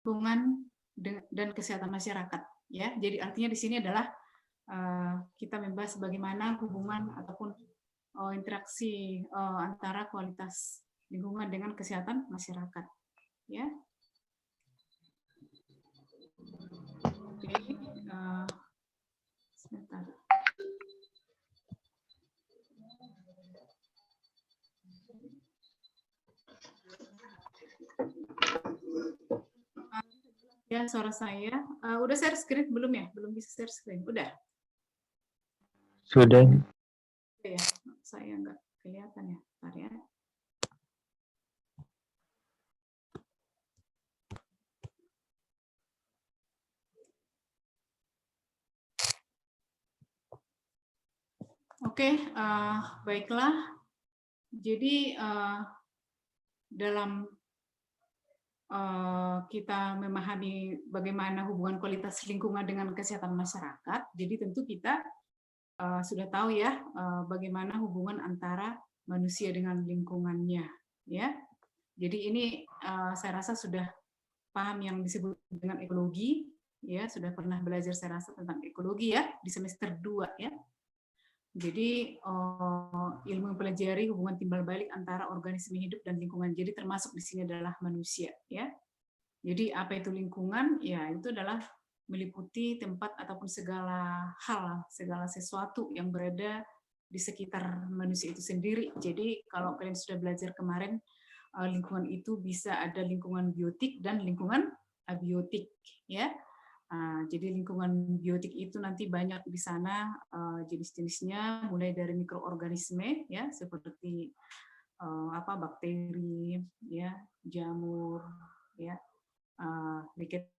lingkungan dan kesehatan masyarakat. Ya, jadi artinya di sini adalah kita membahas bagaimana hubungan ataupun interaksi antara kualitas lingkungan dengan kesehatan masyarakat. Ya, oke. Sebentar. Ya, suara saya. Udah share screen belum ya? Belum bisa share screen. Udah? Sudah. Ya, saya nggak kelihatan ya. Bentar ya. Oke, baiklah. Jadi dalam kita memahami bagaimana hubungan kualitas lingkungan dengan kesehatan masyarakat, jadi tentu kita sudah tahu ya bagaimana hubungan antara manusia dengan lingkungannya, ya. Jadi ini saya rasa sudah paham yang disebut dengan ekologi, ya, sudah pernah belajar saya rasa tentang ekologi ya di semester 2 ya. Jadi ilmu mempelajari hubungan timbal balik antara organisme hidup dan lingkungan. Jadi termasuk di sini adalah manusia, ya. Jadi apa itu lingkungan? Ya, itu adalah meliputi tempat ataupun segala hal, segala sesuatu yang berada di sekitar manusia itu sendiri. Jadi kalau kalian sudah belajar kemarin, lingkungan itu bisa ada lingkungan biotik dan lingkungan abiotik, ya. Jadi lingkungan biotik itu nanti banyak di sana jenis-jenisnya, mulai dari mikroorganisme ya seperti bakteri, ya, jamur, ya, liket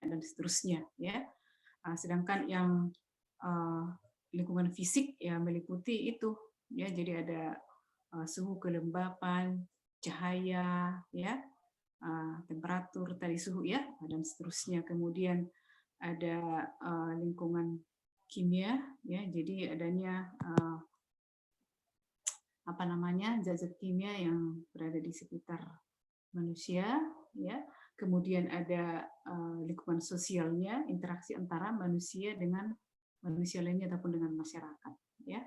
dan seterusnya, ya. Sedangkan yang lingkungan fisik ya meliputi itu, ya. Jadi ada suhu, kelembapan, cahaya, ya. Temperatur tadi suhu ya dan seterusnya. Kemudian ada lingkungan kimia ya, jadi adanya zat-zat kimia yang berada di sekitar manusia ya. Kemudian ada lingkungan sosialnya, interaksi antara manusia dengan manusia lainnya ataupun dengan masyarakat ya.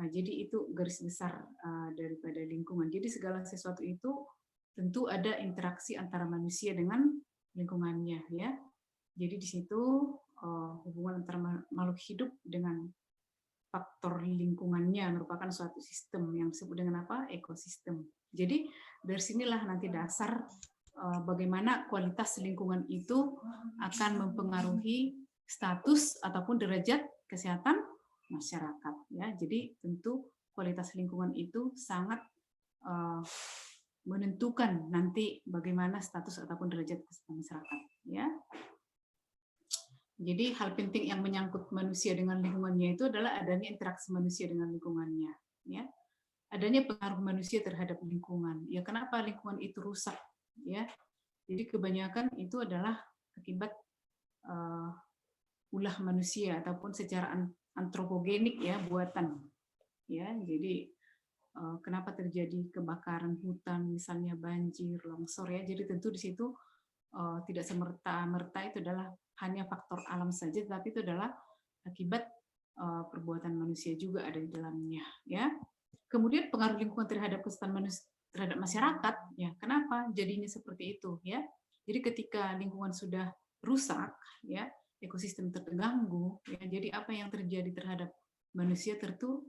Nah, jadi itu garis besar daripada lingkungan. Jadi segala sesuatu itu tentu ada interaksi antara manusia dengan lingkungannya ya. Jadi di situ hubungan antara makhluk hidup dengan faktor lingkungannya merupakan suatu sistem yang disebut dengan apa? Ekosistem. Jadi dari sinilah nanti dasar bagaimana kualitas lingkungan itu akan mempengaruhi status ataupun derajat kesehatan masyarakat ya. Jadi tentu kualitas lingkungan itu sangat menentukan nanti bagaimana status ataupun derajat kesehatan masyarakat ya. Jadi hal penting yang menyangkut manusia dengan lingkungannya itu adalah adanya interaksi manusia dengan lingkungannya ya. Adanya pengaruh manusia terhadap lingkungan. Ya, kenapa lingkungan itu rusak ya? Jadi kebanyakan itu adalah akibat ulah manusia ataupun secara antropogenik ya, buatan ya. Jadi kenapa terjadi kebakaran hutan, misalnya banjir, longsor ya. Jadi tentu di situ tidak semerta-merta itu adalah hanya faktor alam saja, tapi itu adalah akibat perbuatan manusia juga ada di dalamnya ya. Kemudian pengaruh lingkungan terhadap kesehatan manusia terhadap masyarakat ya. Kenapa jadinya seperti itu ya? Jadi ketika lingkungan sudah rusak ya, ekosistem terganggu ya, jadi apa yang terjadi terhadap manusia tentu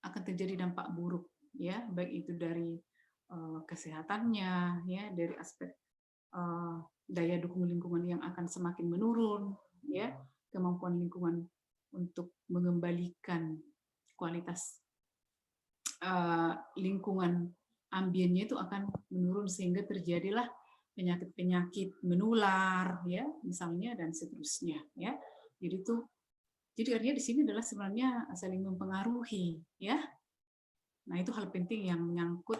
akan terjadi dampak buruk ya, baik itu dari kesehatannya ya, dari aspek daya dukung lingkungan yang akan semakin menurun ya, kemampuan lingkungan untuk mengembalikan kualitas lingkungan ambiennya itu akan menurun sehingga terjadilah penyakit-penyakit menular ya misalnya dan seterusnya ya. Jadi artinya di sini adalah sebenarnya saling mempengaruhi ya. Nah, itu hal penting yang menyangkut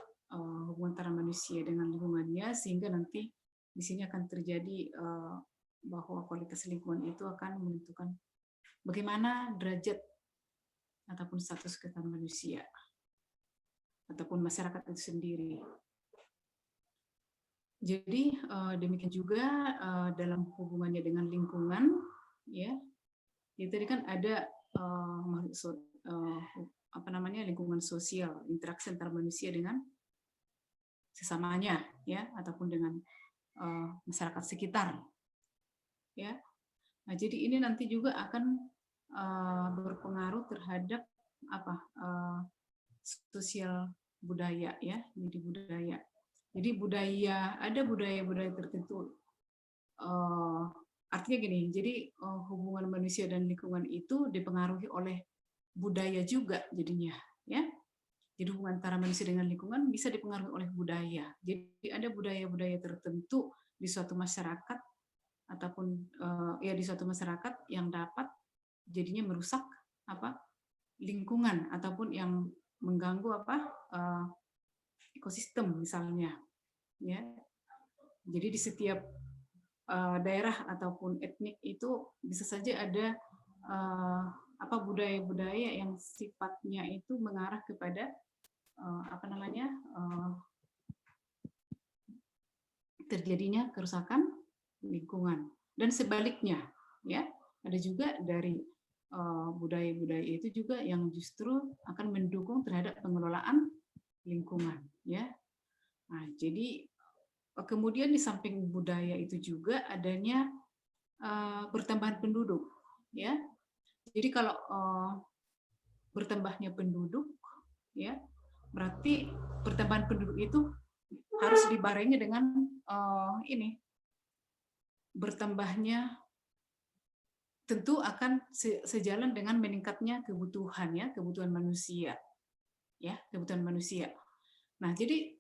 hubungan antara manusia dengan lingkungannya, sehingga nanti di sini akan terjadi bahwa kualitas lingkungan itu akan menentukan bagaimana derajat ataupun status kesehatan manusia ataupun masyarakat itu sendiri. Jadi demikian juga dalam hubungannya dengan lingkungan, ya. Jadi tadi kan ada apa namanya, lingkungan sosial, interaksi antar manusia dengan sesamanya, ya, ataupun dengan masyarakat sekitar, ya. Nah, jadi ini nanti juga akan berpengaruh terhadap apa sosial budaya, ya. Jadi budaya. Jadi ada budaya-budaya tertentu. Artinya gini, jadi hubungan manusia dan lingkungan itu dipengaruhi oleh budaya juga jadinya, ya. Jadi hubungan antara manusia dengan lingkungan bisa dipengaruhi oleh budaya. Jadi ada budaya-budaya tertentu di suatu masyarakat ataupun ya di suatu masyarakat yang dapat jadinya merusak apa lingkungan ataupun yang mengganggu apa ekosistem misalnya, ya. Jadi di setiap daerah ataupun etnik itu bisa saja ada apa budaya-budaya yang sifatnya itu mengarah kepada apa namanya terjadinya kerusakan lingkungan dan sebaliknya, ya. Ada juga dari budaya-budaya itu juga yang justru akan mendukung terhadap pengelolaan lingkungan, ya. Nah, jadi kemudian di samping budaya itu juga adanya bertambahan penduduk, ya. Jadi kalau bertambahnya penduduk, ya, berarti pertambahan penduduk itu harus dibarengi dengan ini bertambahnya, tentu akan sejalan dengan meningkatnya kebutuhan, ya, kebutuhan manusia, ya, kebutuhan manusia. Nah, jadi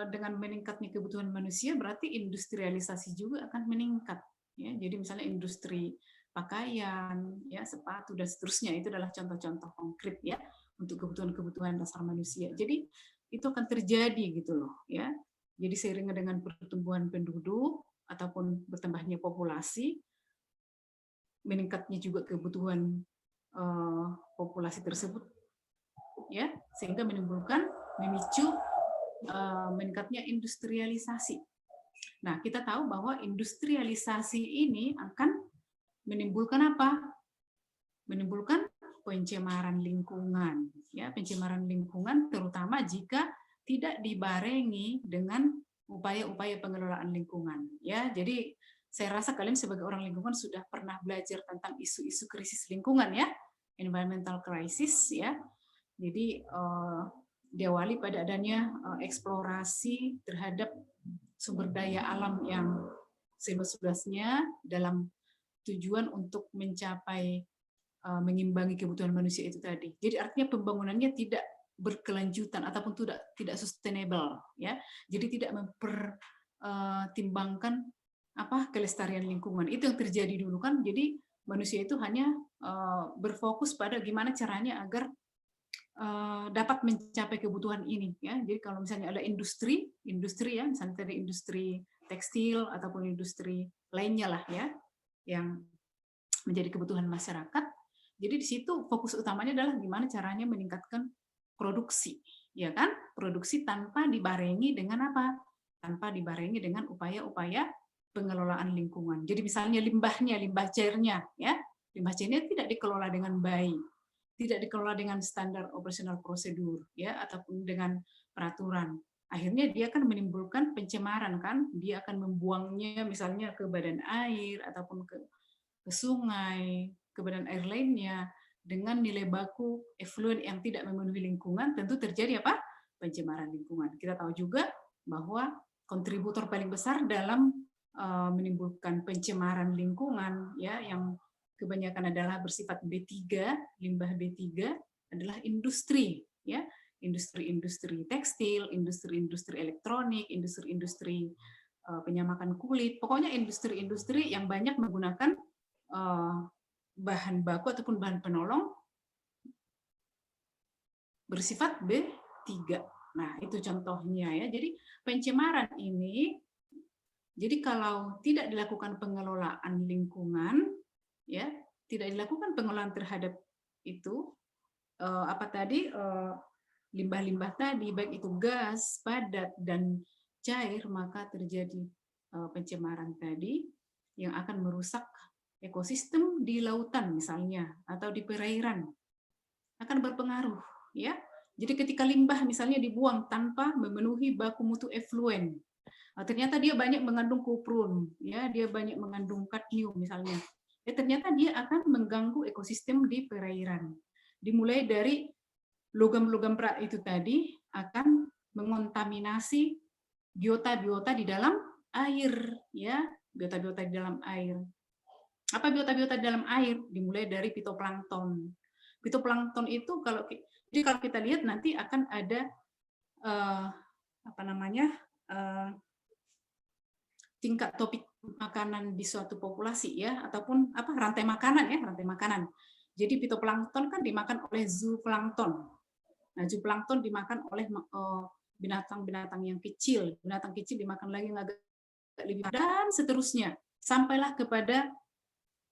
dengan meningkatnya kebutuhan manusia berarti industrialisasi juga akan meningkat, ya. Jadi misalnya industri pakaian, ya, sepatu dan seterusnya itu adalah contoh-contoh konkret, ya, untuk kebutuhan-kebutuhan dasar manusia. Jadi itu akan terjadi gitu loh, ya. Jadi seiring dengan pertumbuhan penduduk ataupun bertambahnya populasi, meningkatnya juga kebutuhan populasi tersebut, ya, sehingga memicu meningkatnya industrialisasi. Nah, kita tahu bahwa industrialisasi ini akan menimbulkan apa? Menimbulkan pencemaran lingkungan, ya, pencemaran lingkungan terutama jika tidak dibarengi dengan upaya-upaya pengelolaan lingkungan, ya. Jadi saya rasa kalian sebagai orang lingkungan sudah pernah belajar tentang isu-isu krisis lingkungan, ya, environmental crisis, ya. Jadi diawali pada adanya eksplorasi terhadap sumber daya alam yang seluas-luasnya dalam tujuan untuk mencapai mengimbangi kebutuhan manusia itu tadi. Jadi artinya pembangunannya tidak berkelanjutan ataupun tidak sustainable, ya. Jadi tidak mempertimbangkan apa kelestarian lingkungan. Itu yang terjadi dulu kan. Jadi manusia itu hanya berfokus pada gimana caranya agar dapat mencapai kebutuhan ini, ya. Jadi kalau misalnya ada industri ya, misalnya tadi industri tekstil ataupun industri lainnya lah, ya, yang menjadi kebutuhan masyarakat. Jadi di situ fokus utamanya adalah gimana caranya meningkatkan produksi, ya kan? Produksi tanpa dibarengi dengan apa? Tanpa dibarengi dengan upaya-upaya pengelolaan lingkungan. Jadi misalnya limbah cairnya, ya, limbah cairnya tidak dikelola dengan baik, tidak dikelola dengan standar operasional prosedur, ya, ataupun dengan peraturan. Akhirnya dia akan menimbulkan pencemaran kan, dia akan membuangnya misalnya ke badan air ataupun ke sungai, ke badan air lainnya dengan nilai baku efluen yang tidak memenuhi lingkungan, tentu terjadi apa? Pencemaran lingkungan. Kita tahu juga bahwa kontributor paling besar dalam menimbulkan pencemaran lingkungan, ya, yang kebanyakan adalah bersifat B3, limbah B3 adalah industri, ya, industri-industri tekstil, industri-industri elektronik, industri-industri penyamakan kulit, pokoknya industri-industri yang banyak menggunakan bahan baku ataupun bahan penolong bersifat B3. Nah, itu contohnya, ya. Jadi pencemaran ini, jadi kalau tidak dilakukan pengelolaan lingkungan, ya, tidak dilakukan pengelolaan terhadap itu apa tadi limbah-limbah tadi, baik itu gas, padat dan cair, maka terjadi pencemaran tadi yang akan merusak ekosistem di lautan misalnya atau di perairan, akan berpengaruh, ya. Jadi ketika limbah misalnya dibuang tanpa memenuhi baku mutu efluen, ternyata dia banyak mengandung kuprun, ya, dia banyak mengandung kadmium misalnya. Ternyata dia akan mengganggu ekosistem di perairan. Dimulai dari logam-logam berat itu tadi akan mengontaminasi biota-biota di dalam air, ya, biota-biota di dalam air. Apa biota-biota di dalam air? Dimulai dari fitoplankton. Fitoplankton itu jadi kalau kita lihat nanti akan ada tingkat topik makanan di suatu populasi, ya, ataupun rantai makanan, ya, rantai makanan. Jadi fitoplankton kan dimakan oleh zooplankton. Nah, zooplankton dimakan oleh binatang-binatang yang kecil, binatang kecil dimakan lagi yang agak lebih, dan seterusnya sampailah kepada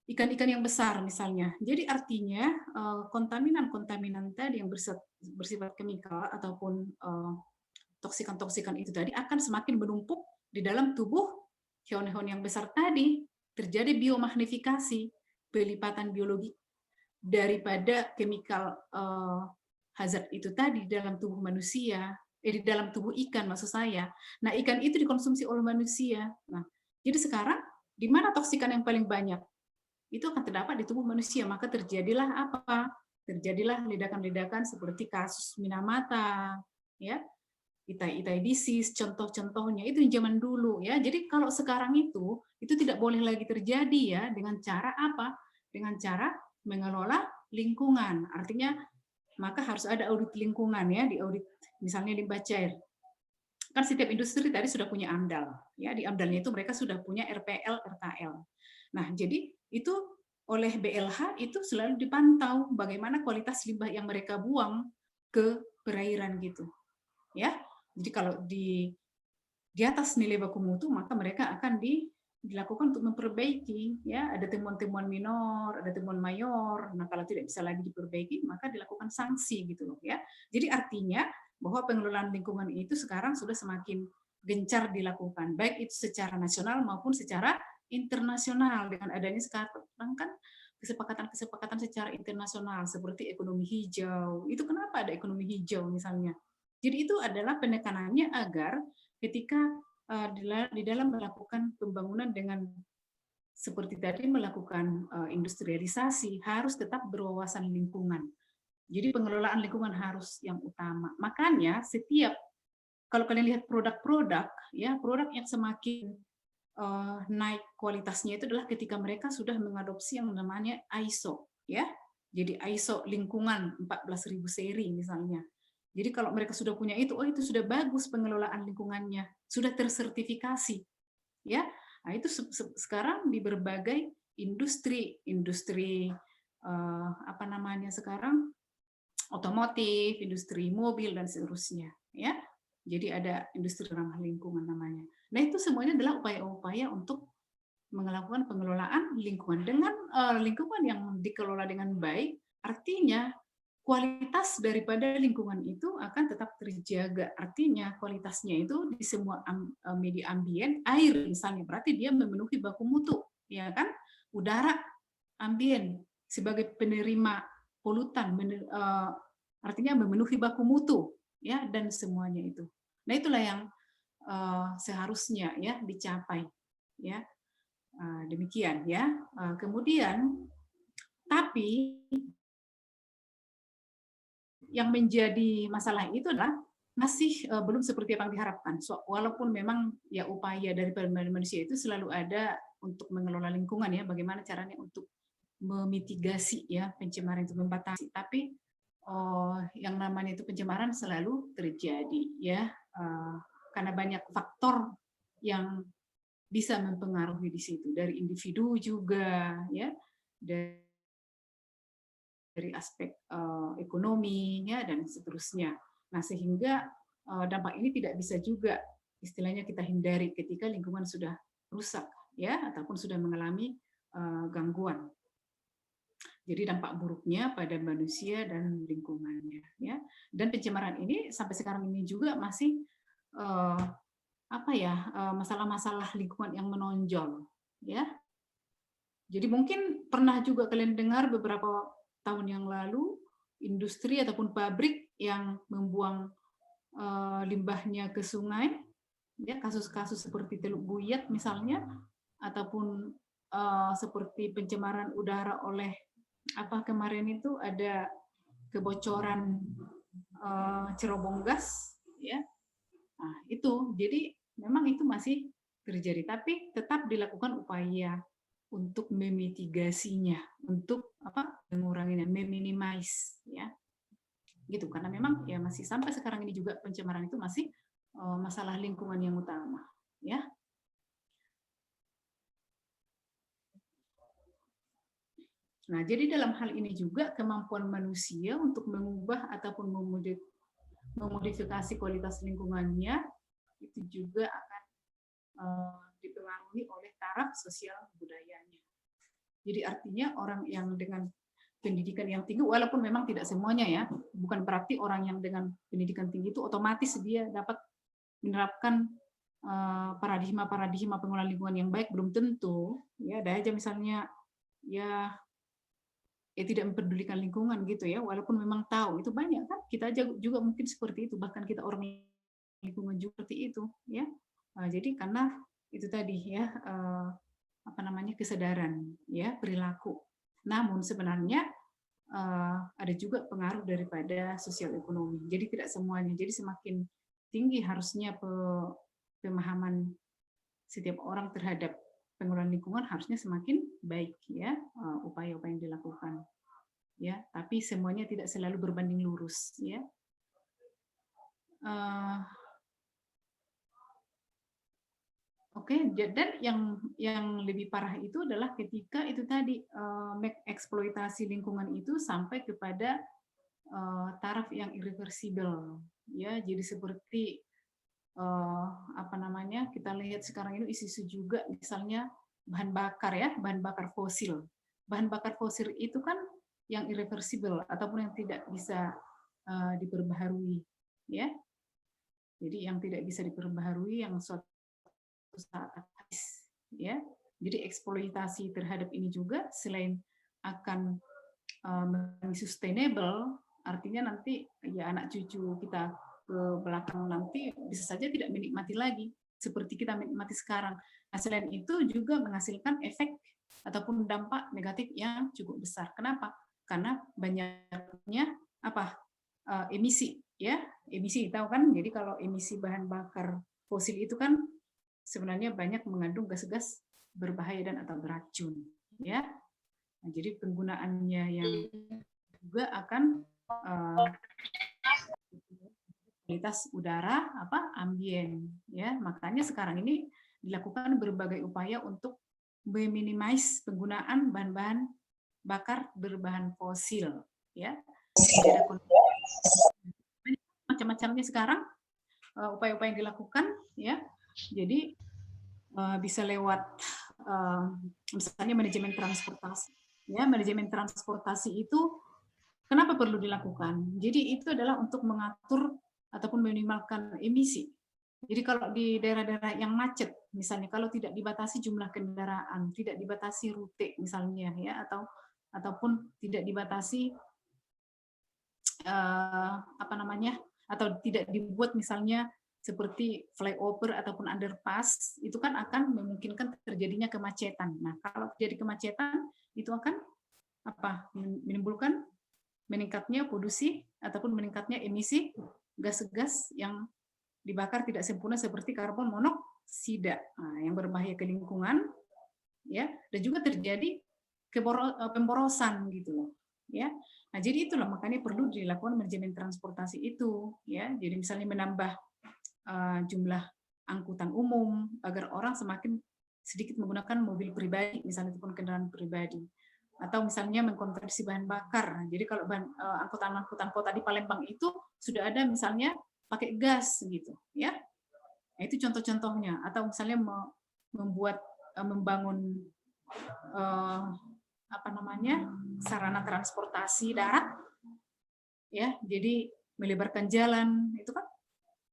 ikan-ikan yang besar misalnya. Jadi artinya kontaminan-kontaminan tadi yang bersifat kimikal ataupun toksikan-toksikan itu tadi akan semakin menumpuk di dalam tubuh hewan-hewan yang besar tadi. Terjadi biomagnifikasi, pelipatan biologi daripada chemical hazard itu tadi di dalam tubuh manusia, di dalam tubuh ikan maksud saya. Nah, ikan itu dikonsumsi oleh manusia. Nah, jadi sekarang di mana toksikan yang paling banyak? Itu akan terdapat di tubuh manusia, maka terjadilah apa? Terjadilah ledakan-ledakan seperti kasus Minamata, ya, itai disease, contoh-contohnya itu zaman dulu, ya. Jadi kalau sekarang itu tidak boleh lagi terjadi, ya, dengan cara apa? Dengan cara mengelola lingkungan. Artinya maka harus ada audit lingkungan, ya, di audit misalnya limbah cair. Kan setiap industri tadi sudah punya AMDAL, ya, di AMDAL-nya itu mereka sudah punya RPL, RKL. Nah, jadi itu oleh BLH itu selalu dipantau bagaimana kualitas limbah yang mereka buang ke perairan gitu. Ya. Jadi kalau di atas nilai baku mutu, maka mereka akan dilakukan untuk memperbaiki, ya, ada temuan-temuan minor, ada temuan mayor. Nah, kalau tidak bisa lagi diperbaiki, maka dilakukan sanksi gitu loh, ya. Jadi artinya bahwa pengelolaan lingkungan itu sekarang sudah semakin gencar dilakukan, baik itu secara nasional maupun secara internasional dengan adanya sekarang kan kesepakatan-kesepakatan secara internasional seperti ekonomi hijau. Itu kenapa ada ekonomi hijau misalnya? Jadi itu adalah penekanannya agar ketika di dalam melakukan pembangunan dengan seperti tadi melakukan industrialisasi harus tetap berwawasan lingkungan. Jadi pengelolaan lingkungan harus yang utama. Makanya setiap kalau kalian lihat produk-produk, ya, produk yang semakin naik kualitasnya itu adalah ketika mereka sudah mengadopsi yang namanya ISO, ya. Jadi ISO lingkungan 14.000 seri misalnya. Jadi kalau mereka sudah punya itu, oh itu sudah bagus pengelolaan lingkungannya, sudah tersertifikasi, ya. Nah, itu sekarang di berbagai industri sekarang otomotif, industri mobil dan seterusnya, ya. Jadi ada industri ramah lingkungan namanya. Nah, itu semuanya adalah upaya-upaya untuk melakukan pengelolaan lingkungan. Dengan lingkungan yang dikelola dengan baik, artinya kualitas daripada lingkungan itu akan tetap terjaga. Artinya kualitasnya itu di semua media ambien, air misalnya, berarti dia memenuhi baku mutu, ya kan? Udara ambien sebagai penerima polutan, artinya memenuhi baku mutu, ya, dan semuanya itu. Nah, itulah yang seharusnya, ya, dicapai, ya. Demikian, ya. Kemudian tapi yang menjadi masalah itu adalah masih belum seperti apa yang diharapkan. Walaupun memang ya upaya dari manusia itu selalu ada untuk mengelola lingkungan, ya, bagaimana caranya untuk memitigasi, ya, pencemaran itu, membatasi. Tapi yang namanya itu pencemaran selalu terjadi, ya, karena banyak faktor yang bisa mempengaruhi di situ, dari individu juga, ya, dari aspek ekonomi, ya, dan seterusnya. Nah, sehingga dampak ini tidak bisa juga istilahnya kita hindari ketika lingkungan sudah rusak, ya, ataupun sudah mengalami gangguan. Jadi dampak buruknya pada manusia dan lingkungannya, ya. Dan pencemaran ini sampai sekarang ini juga masih apa ya, masalah-masalah lingkungan yang menonjol, ya. Jadi mungkin pernah juga kalian dengar beberapa tahun yang lalu, industri ataupun pabrik yang membuang limbahnya ke sungai, ya, kasus-kasus seperti Teluk Buyat misalnya, ataupun seperti pencemaran udara oleh apa kemarin itu ada kebocoran cerobong gas, ya. Nah, itu jadi memang itu masih terjadi, tapi tetap dilakukan upaya untuk memitigasinya, untuk apa menguranginya, meminimais, ya gitu, karena memang ya masih sampai sekarang ini juga pencemaran itu masih masalah lingkungan yang utama, ya. Nah, jadi dalam hal ini juga kemampuan manusia untuk mengubah ataupun memodifikasi kualitas lingkungannya itu juga akan dipengaruhi oleh taraf sosial budayanya. Jadi artinya orang yang dengan pendidikan yang tinggi, walaupun memang tidak semuanya ya, bukan berarti orang yang dengan pendidikan tinggi itu otomatis dia dapat menerapkan paradigma pengelolaan lingkungan yang baik, belum tentu. Ya, ada aja misalnya ya tidak memperdulikan lingkungan gitu ya, walaupun memang tahu itu banyak kan, kita aja juga mungkin seperti itu, bahkan kita orang lingkungan juga seperti itu ya. Jadi karena itu tadi ya apa namanya kesadaran ya perilaku. Namun sebenarnya ada juga pengaruh daripada sosial ekonomi. Jadi tidak semuanya. Jadi semakin tinggi harusnya pemahaman setiap orang terhadap pengelolaan lingkungan harusnya semakin baik ya upaya-upaya yang dilakukan. Ya, tapi semuanya tidak selalu berbanding lurus ya. Oke, dan yang lebih parah itu adalah ketika itu tadi eksploitasi lingkungan itu sampai kepada taraf yang irreversible, ya. Jadi seperti apa namanya kita lihat sekarang ini isu-isu juga, misalnya bahan bakar ya, bahan bakar fosil. Bahan bakar fosil itu kan yang irreversible ataupun yang tidak bisa diperbaharui, ya. Jadi yang tidak bisa diperbaharui, yang suatu saat habis, ya. Jadi eksploitasi terhadap ini juga selain akan sustainable, artinya nanti ya anak cucu kita ke belakang nanti bisa saja tidak menikmati lagi seperti kita menikmati sekarang. Nah, selain itu juga menghasilkan efek ataupun dampak negatif yang cukup besar. Kenapa? Karena banyaknya apa emisi, ya emisi tahu kan? Jadi kalau emisi bahan bakar fosil itu kan sebenarnya banyak mengandung gas-gas berbahaya dan atau beracun, ya. Nah, jadi penggunaannya yang juga akan kualitas udara apa ambien, ya. Makanya sekarang ini dilakukan berbagai upaya untuk meminimais penggunaan bahan-bahan bakar berbahan fosil, ya. Macam-macamnya sekarang upaya-upaya yang dilakukan, ya. Jadi bisa lewat misalnya manajemen transportasi. Ya, manajemen transportasi itu kenapa perlu dilakukan? Jadi itu adalah untuk mengatur ataupun meminimalkan emisi. Jadi kalau di daerah-daerah yang macet, misalnya kalau tidak dibatasi jumlah kendaraan, tidak dibatasi rute misalnya ya, ataupun tidak dibatasi apa namanya, atau tidak dibuat misalnya seperti flyover ataupun underpass, itu kan akan memungkinkan terjadinya kemacetan. Nah, kalau terjadi kemacetan, itu akan apa? Menimbulkan meningkatnya polusi ataupun meningkatnya emisi gas-gas yang dibakar tidak sempurna seperti karbon monoksida, yang berbahaya ke lingkungan, ya, dan juga terjadi pemborosan gitu loh, ya. Nah, jadi itulah makanya perlu dilakukan manajemen transportasi itu, ya. Jadi misalnya menambah jumlah angkutan umum agar orang semakin sedikit menggunakan mobil pribadi, misalnya ataupun kendaraan pribadi, atau misalnya mengkonversi bahan bakar. Jadi kalau angkutan kota di Palembang itu sudah ada misalnya pakai gas gitu, ya. Nah, itu contoh-contohnya. Atau misalnya membangun apa namanya sarana transportasi darat, ya. Jadi melebarkan jalan itu kan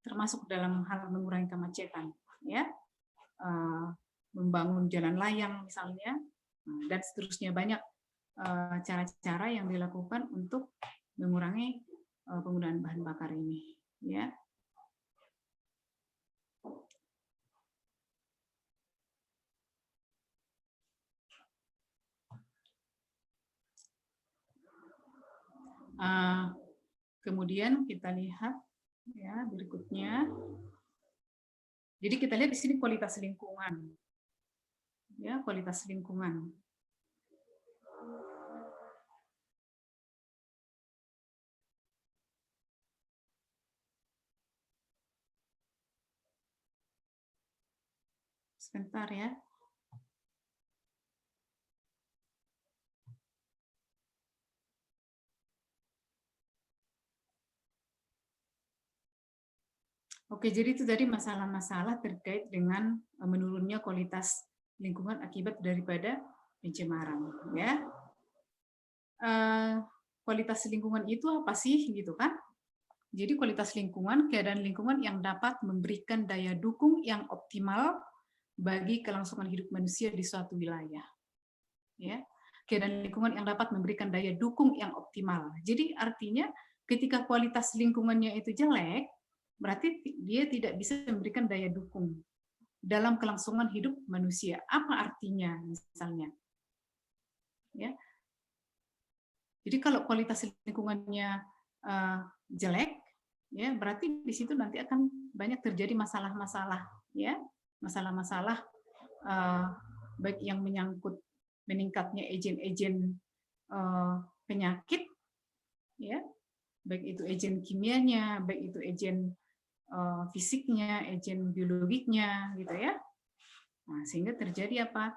termasuk dalam hal mengurangi kemacetan. ya, membangun jalan layang misalnya, dan seterusnya. Banyak cara-cara yang dilakukan untuk mengurangi penggunaan bahan bakar ini, ya. Kemudian kita lihat ya berikutnya. Jadi kita lihat di sini kualitas lingkungan, ya, kualitas lingkungan. Sebentar ya. Oke, jadi itu tadi masalah-masalah terkait dengan menurunnya kualitas lingkungan akibat daripada pencemaran, ya. Kualitas lingkungan itu apa sih, gitu kan? Jadi kualitas lingkungan, keadaan lingkungan yang dapat memberikan daya dukung yang optimal bagi kelangsungan hidup manusia di suatu wilayah, ya. Keadaan lingkungan yang dapat memberikan daya dukung yang optimal. Jadi artinya ketika kualitas lingkungannya itu jelek, berarti dia tidak bisa memberikan daya dukung dalam kelangsungan hidup manusia. Apa artinya misalnya? Ya. Jadi kalau kualitas lingkungannya jelek, ya berarti di situ nanti akan banyak terjadi masalah-masalah, ya, masalah-masalah baik yang menyangkut meningkatnya agen-agen penyakit, ya, baik itu agen kimianya, baik itu agen fisiknya, agen biologiknya, gitu ya. Nah, sehingga terjadi apa?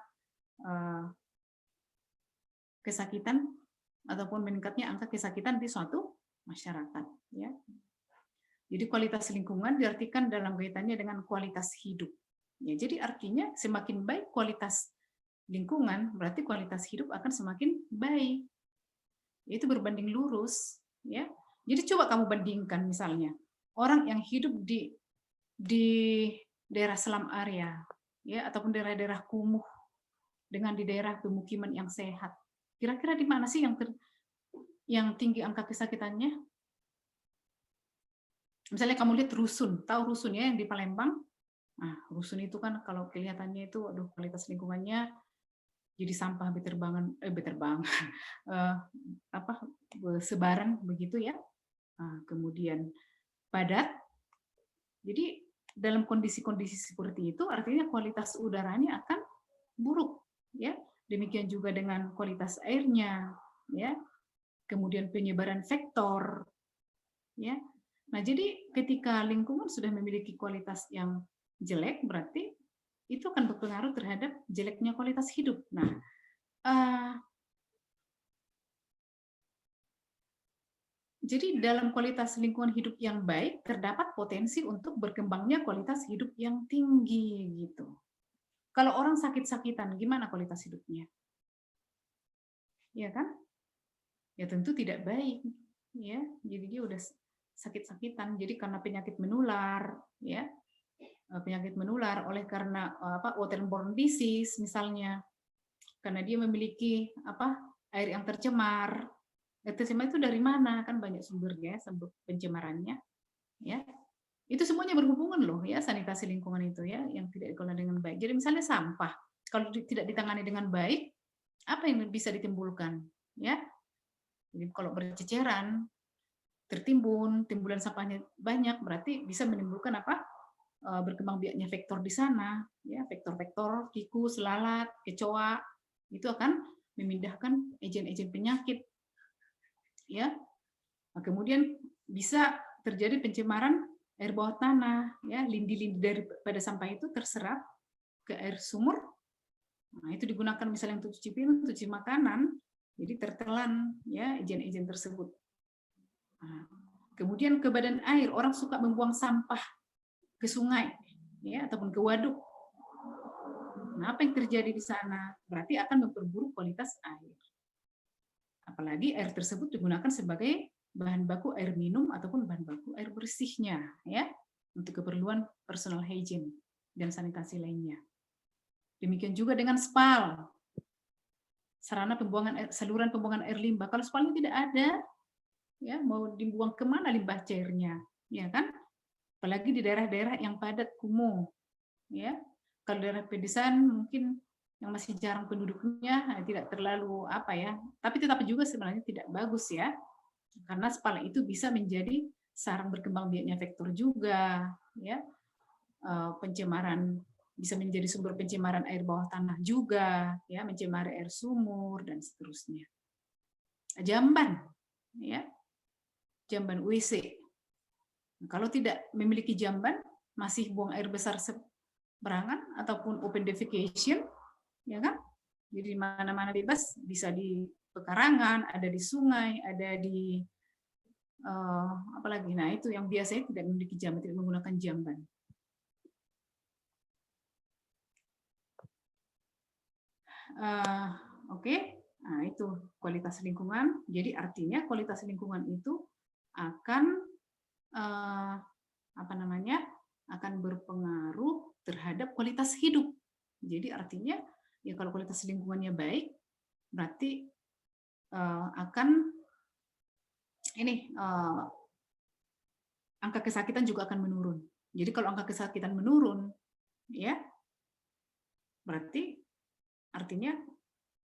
Kesakitan ataupun meningkatnya angka kesakitan di suatu masyarakat, ya. Jadi kualitas lingkungan diartikan dalam kaitannya dengan kualitas hidup. Ya, jadi artinya semakin baik kualitas lingkungan, berarti kualitas hidup akan semakin baik. Itu berbanding lurus, ya. Jadi coba kamu bandingkan misalnya orang yang hidup di daerah selam area, ya, ataupun daerah-daerah kumuh dengan di daerah pemukiman yang sehat. Kira-kira di mana sih yang tinggi angka kesakitannya? Misalnya kamu lihat rusun, tahu rusun ya yang di Palembang? Nah, rusun itu kan kalau kelihatannya itu, aduh, kualitas lingkungannya jadi sampah sebaran begitu ya. Nah, kemudian padat. Jadi dalam kondisi-kondisi seperti itu artinya kualitas udaranya akan buruk, ya. Demikian juga dengan kualitas airnya, ya. Kemudian penyebaran vektor, ya. Nah, jadi ketika lingkungan sudah memiliki kualitas yang jelek, berarti itu akan berpengaruh terhadap jeleknya kualitas hidup. Nah, jadi dalam kualitas lingkungan hidup yang baik, terdapat potensi untuk berkembangnya kualitas hidup yang tinggi, gitu. Kalau orang sakit-sakitan, gimana kualitas hidupnya? Ya kan? Ya tentu tidak baik, ya. Jadi dia udah sakit-sakitan. Jadi karena penyakit menular, ya, penyakit menular oleh karena waterborne disease misalnya, karena dia memiliki air yang tercemar. Air tercemar itu dari mana? Kan banyak sumbernya, sumber pencemarannya, ya. Itu semuanya berhubungan loh, ya, sanitasi lingkungan itu, ya, yang tidak dikelola dengan baik. Jadi misalnya sampah, kalau tidak ditangani dengan baik, apa yang bisa ditimbulkan, ya? Jadi kalau berceceran, tertimbun, timbulan sampahnya banyak, berarti bisa menimbulkan berkembang biaknya vektor di sana, ya, vektor-vektor tikus, lalat, kecoa, itu akan memindahkan agen-agen penyakit, ya. Nah, kemudian bisa terjadi pencemaran air bawah tanah, ya, lindi-lindi daripada sampah itu terserap ke air sumur. Nah, itu digunakan misalnya untuk cuci piring, cuci makanan, jadi tertelan, ya, agen-agen tersebut. Nah, kemudian ke badan air, orang suka membuang sampah ke sungai, ya, ataupun ke waduk. Nah, apa yang terjadi di sana? Berarti akan memperburuk kualitas air. Apalagi air tersebut digunakan sebagai bahan baku air minum ataupun bahan baku air bersihnya, ya, untuk keperluan personal hygiene. dan sanitasi lainnya. Demikian juga dengan SPAL, sarana saluran pembuangan air limbah. Kalau SPAL tidak ada, ya mau dibuang kemana limbah cairnya, ya kan? Apalagi di daerah-daerah yang padat kumuh, ya. Kalau daerah pedesaan mungkin yang masih jarang penduduknya, tidak terlalu apa ya, tapi tetap juga sebenarnya tidak bagus ya, karena SPAL itu bisa menjadi sarang berkembang biaknya vektor juga, ya. Pencemaran bisa menjadi sumber pencemaran air bawah tanah juga, ya, mencemari air sumur dan seterusnya. Jamban, ya, jamban WC. Kalau tidak memiliki jamban, masih buang air besar sembarangan ataupun open defecation, ya kan? Jadi mana-mana bebas, bisa di pekarangan, ada di sungai, ada di apalagi. Nah itu yang biasanya tidak memiliki jamban, tidak menggunakan jamban. Oke. Nah, itu kualitas lingkungan. Jadi artinya kualitas lingkungan itu akan akan berpengaruh terhadap kualitas hidup. Jadi artinya ya kalau kualitas lingkungannya baik, berarti akan angka kesakitan juga akan menurun. Jadi kalau angka kesakitan menurun, ya berarti artinya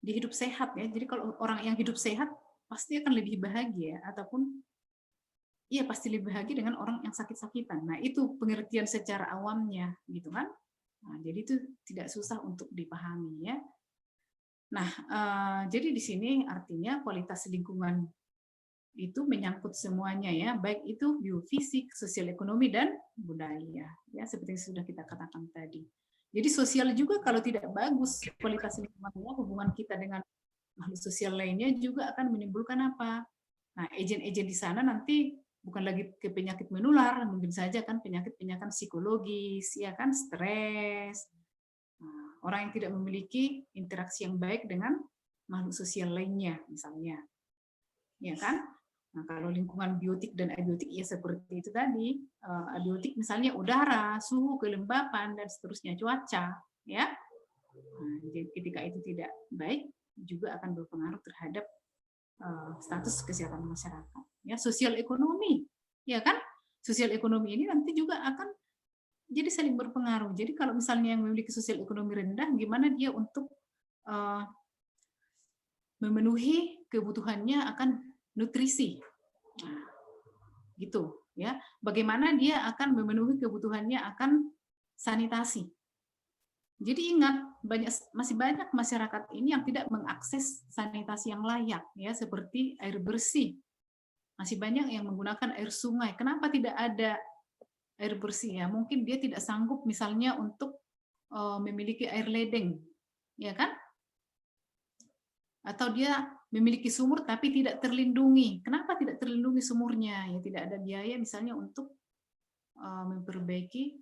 dia hidup sehat ya. Jadi kalau orang yang hidup sehat pasti akan lebih bahagia, ataupun iya pasti lebih bahagia dengan orang yang sakit-sakitan. Nah itu pengertian secara awamnya gitu kan. Nah, jadi itu tidak susah untuk dipahami ya. Nah jadi di sini artinya kualitas lingkungan itu menyangkut semuanya ya, baik itu biofisik, sosial ekonomi dan budaya ya, seperti yang sudah kita katakan tadi. Jadi sosial juga kalau tidak bagus kualitas lingkungannya, hubungan kita dengan makhluk sosial lainnya juga akan menimbulkan apa? Nah, agen-agen di sana nanti bukan lagi ke penyakit menular, mungkin saja kan penyakit-penyakit psikologis, ya kan, stres. Nah, orang yang tidak memiliki interaksi yang baik dengan makhluk sosial lainnya, misalnya, ya kan? Nah, kalau lingkungan biotik dan abiotik ya seperti itu tadi. Abiotik misalnya udara, suhu, kelembapan dan seterusnya, cuaca, ya. Nah, jadi ketika itu tidak baik juga akan berpengaruh terhadap status kesehatan masyarakat. Ya, sosial ekonomi, ya kan? Sosial ekonomi ini nanti juga akan jadi saling berpengaruh. Jadi kalau misalnya yang memiliki sosial ekonomi rendah, gimana dia untuk memenuhi kebutuhannya akan nutrisi, nah, gitu ya. Bagaimana dia akan memenuhi kebutuhannya akan sanitasi. Jadi ingat, masih banyak masyarakat ini yang tidak mengakses sanitasi yang layak, ya, seperti air bersih. Masih banyak yang menggunakan air sungai. Kenapa tidak ada air bersih? Ya, mungkin dia tidak sanggup misalnya untuk memiliki air ledeng, ya kan? Atau dia memiliki sumur tapi tidak terlindungi. Kenapa tidak terlindungi sumurnya? Ya tidak ada biaya misalnya untuk memperbaiki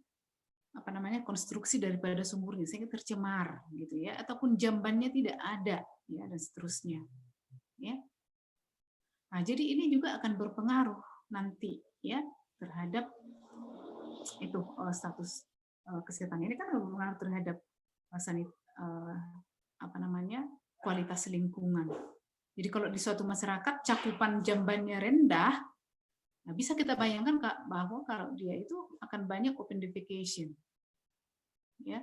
konstruksi daripada sumurnya sehingga tercemar gitu ya, ataupun jambannya tidak ada ya, dan seterusnya ya. Nah, jadi ini juga akan berpengaruh nanti ya terhadap itu status kesehatan. Ini kan berpengaruh terhadap kualitas lingkungan. Jadi kalau di suatu masyarakat cakupan jambannya rendah, nah bisa kita bayangkan Kak, bahwa kalau dia itu akan banyak open defecation. Ya.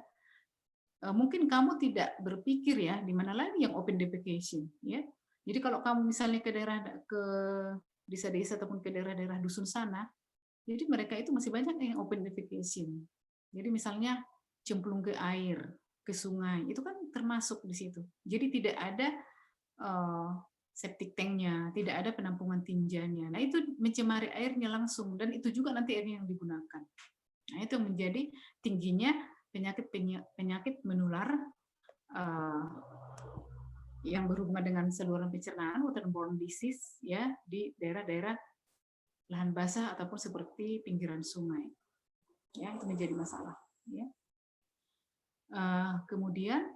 Mungkin kamu tidak berpikir ya di mana lagi yang open defecation, ya. Jadi kalau kamu misalnya ke desa-desa ataupun ke daerah-daerah dusun sana, jadi mereka itu masih banyak yang open defecation. Jadi misalnya cemplung ke air, ke sungai, itu kan termasuk di situ. Jadi tidak ada septic tanknya, tidak ada penampungan tinjanya. Nah itu mencemari airnya langsung, dan itu juga nanti airnya yang digunakan. Nah itu menjadi tingginya penyakit menular yang berhubungan dengan saluran pencernaan, waterborne disease ya, di daerah-daerah lahan basah ataupun seperti pinggiran sungai. Ya, itu menjadi masalah. Ya. Kemudian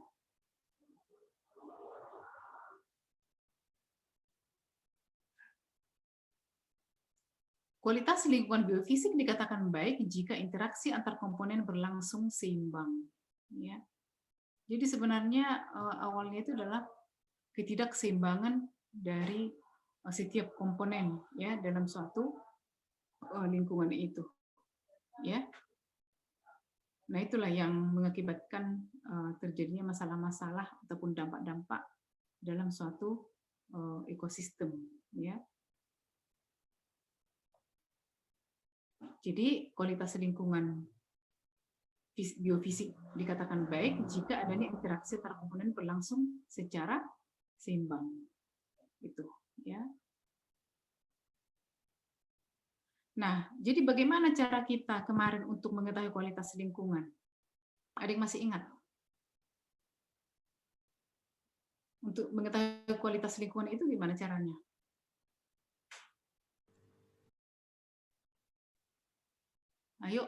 Kualitas lingkungan biofisik dikatakan baik jika interaksi antar komponen berlangsung seimbang. Ya. Jadi sebenarnya awalnya itu adalah ketidakseimbangan dari setiap komponen ya dalam suatu lingkungan itu. Ya. Nah, itulah yang mengakibatkan terjadinya masalah-masalah ataupun dampak-dampak dalam suatu ekosistem. Ya. Jadi kualitas lingkungan biofisik dikatakan baik jika adanya interaksi antar komponen berlangsung secara seimbang. Itu, ya. Nah, jadi bagaimana cara kita kemarin untuk mengetahui kualitas lingkungan? Ada yang masih ingat? Untuk mengetahui kualitas lingkungan itu gimana caranya? Ayo,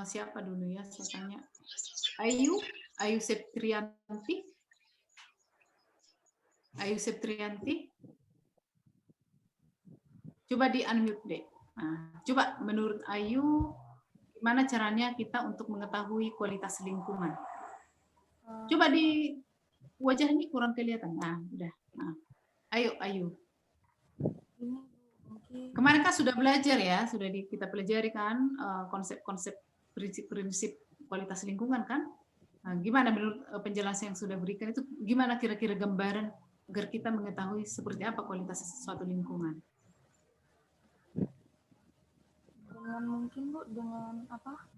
siapa dulu ya saya tanya? Ayu Septrianti. Ayu Septrianti. Coba di unmute deh. Nah, coba menurut Ayu, gimana caranya kita untuk mengetahui kualitas lingkungan? Coba di wajah ini kurang kelihatan. Nah, udah. Nah, ayo. Kemarin kan sudah belajar ya, sudah kita pelajari kan konsep-konsep prinsip-prinsip kualitas lingkungan kan? Nah, gimana menurut penjelasan yang sudah berikan itu, gimana kira-kira gambaran agar kita mengetahui seperti apa kualitas suatu lingkungan? Dengan mungkin Bu, dengan apa?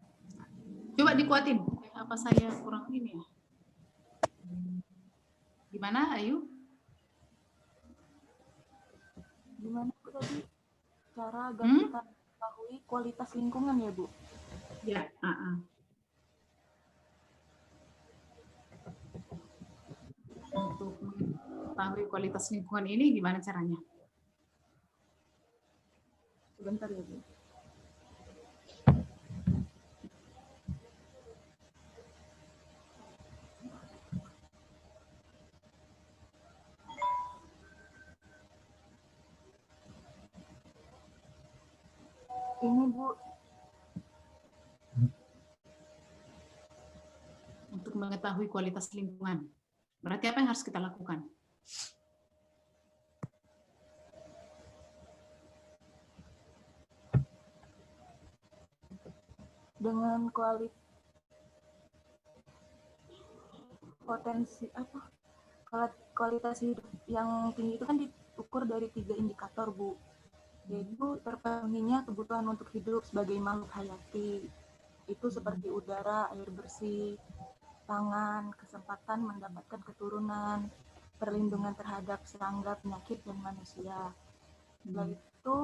Coba dikuatin. Apa saya kurang ini ya? Gimana, Ayu? Gimana Bu tadi cara agar kita mengetahui kualitas lingkungan ya Bu? Ya, Untuk mengetahui kualitas lingkungan ini gimana caranya? Sebentar ya Bu. Ini Bu. Untuk mengetahui kualitas lingkungan. Berarti apa yang harus kita lakukan? Dengan kualitas hidup yang tinggi itu kan diukur dari 3 indikator Bu, yaitu terpenuhinya kebutuhan untuk hidup sebagai makhluk hayati, itu seperti udara, air bersih, pangan, kesempatan mendapatkan keturunan, perlindungan terhadap serangga, penyakit, dan manusia. Setelah itu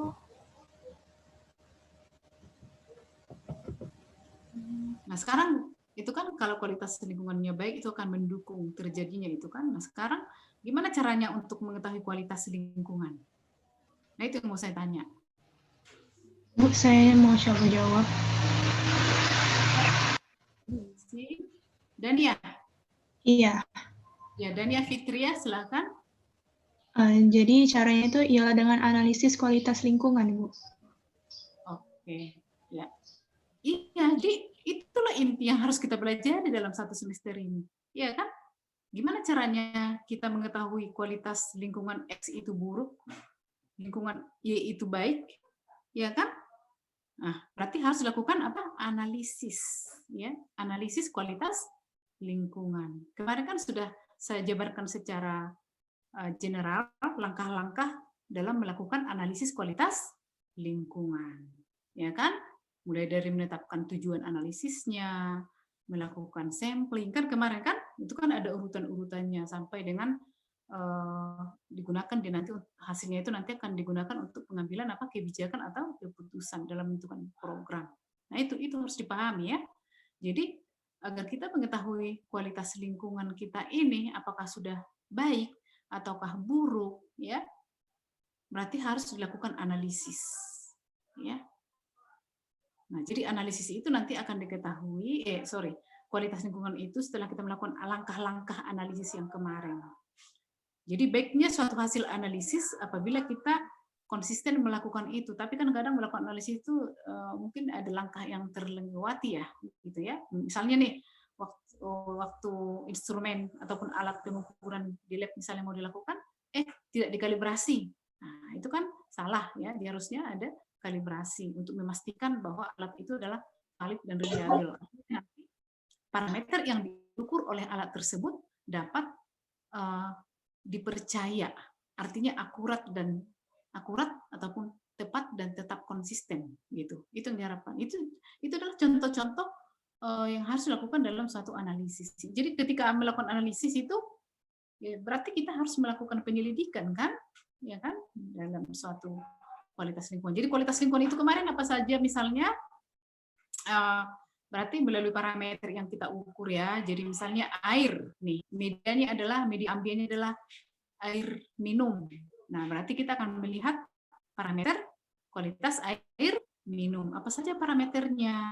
nah sekarang itu kan kalau kualitas lingkungannya baik itu akan mendukung terjadinya itu kan. Nah sekarang gimana caranya untuk mengetahui kualitas lingkungan? Nah itu yang mau saya tanya. Bu, saya mau coba jawab. Dania? Iya. Ya, Dania Fitria, silakan. Jadi caranya itu ialah dengan analisis kualitas lingkungan, Bu. Oke, ya. Iya, jadi itulah inti yang harus kita pelajari dalam satu semester ini. Iya kan? Gimana caranya kita mengetahui kualitas lingkungan X itu buruk, lingkungan Y itu baik, ya kan? Nah, berarti harus dilakukan apa? Analisis, ya, analisis kualitas lingkungan. Kemarin kan sudah saya jabarkan secara general langkah-langkah dalam melakukan analisis kualitas lingkungan, ya kan? Mulai dari menetapkan tujuan analisisnya, melakukan sampling, kan kemarin kan itu kan ada urutan-urutannya sampai dengan digunakan di nanti hasilnya itu nanti akan digunakan untuk pengambilan apa kebijakan atau keputusan dalam menentukan program. Nah itu harus dipahami ya. Jadi agar kita mengetahui kualitas lingkungan kita ini apakah sudah baik ataukah buruk ya, berarti harus dilakukan analisis ya. Nah, jadi analisis itu nanti akan diketahui, kualitas lingkungan itu setelah kita melakukan langkah-langkah analisis yang kemarin. Jadi baiknya suatu hasil analisis apabila kita konsisten melakukan itu. Tapi kan kadang melakukan analisis itu mungkin ada langkah yang terlewati ya, gitu ya. Misalnya nih waktu instrumen ataupun alat pengukuran di lab misalnya mau dilakukan, tidak dikalibrasi. Nah, itu kan salah ya. Dia harusnya ada kalibrasi untuk memastikan bahwa alat itu adalah valid dan reliable. Parameter yang diukur oleh alat tersebut dapat dipercaya, artinya akurat ataupun tepat dan tetap konsisten gitu. Itu yang diharapkan. Itu adalah contoh-contoh yang harus dilakukan dalam suatu analisis. Jadi ketika melakukan analisis itu ya berarti kita harus melakukan penyelidikan kan, ya kan, dalam suatu kualitas lingkungan. Jadi kualitas lingkungan itu kemarin apa saja, misalnya berarti melalui parameter yang kita ukur ya. Jadi misalnya air nih, media ambiennya adalah air minum. Nah, berarti kita akan melihat parameter kualitas air minum. Apa saja parameternya?